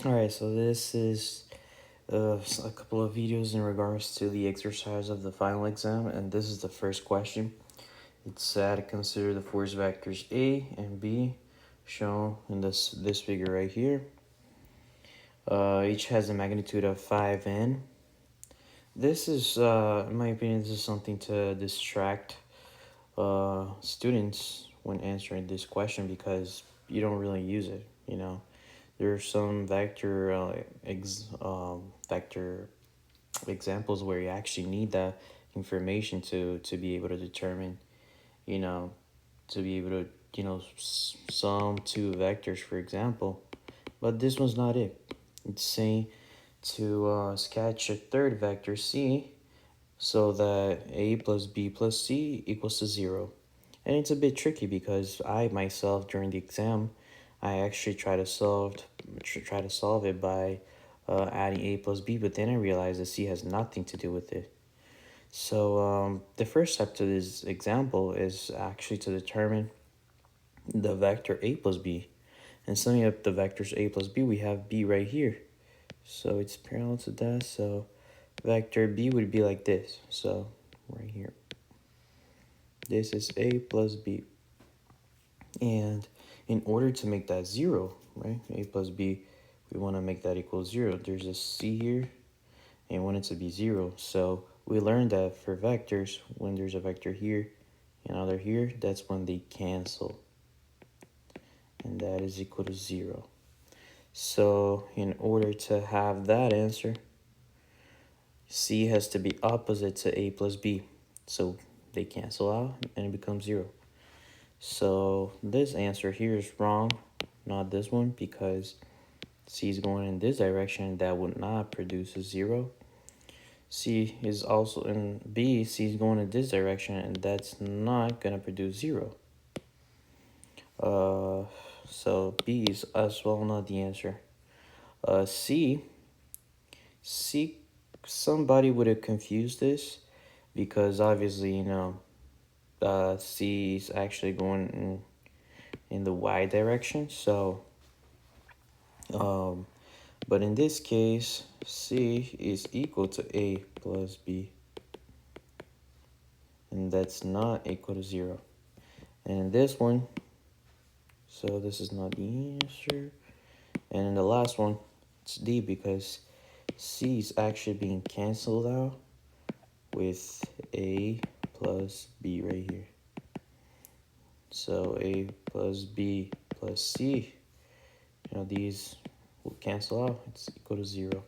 Alright, so this is a couple of videos in regards to the exercise of the final exam, and this is the first question. It said consider the force vectors A and B shown in this figure right here. Each has a magnitude of 5n. This is, in my opinion, this is something to distract students when answering this question because you don't really use it, you know. There are some vector examples where you actually need that information to be able to determine, you know, to be able to, sum two vectors, for example. But this one's not it. It's saying to sketch a third vector C so that A plus B plus C equals to 0. And it's a bit tricky because I myself during the exam, I actually try to solve it by adding A plus B, but then I realized that C has nothing to do with it. So the first step to this example is actually to determine the vector A plus B. And summing up the vectors A plus B, we have B right here. So it's parallel to that. So vector B would be like this. So right here. This is A plus B. And in order to make that 0, right, A plus B, we want to make that equal 0. There's a C here, and we want it to be 0. So we learned that for vectors, when there's a vector here and another here, that's when they cancel. And that is equal to 0. So in order to have that answer, C has to be opposite to A plus B. So they cancel out and it becomes 0. So this answer here is wrong, not this one, because C is going in this direction. That would not produce a 0. C is also in B, C is going in this direction, and that's not going to produce 0. So B is as well not the answer. C, somebody would have confused this because obviously, C is actually going in the Y direction. So, but in this case, C is equal to A plus B. And that's not equal to 0. And in this one, so this is not the answer. And in the last one, it's D because C is actually being canceled out with A plus B right here. So A plus B plus C, these will cancel out. It's equal to 0.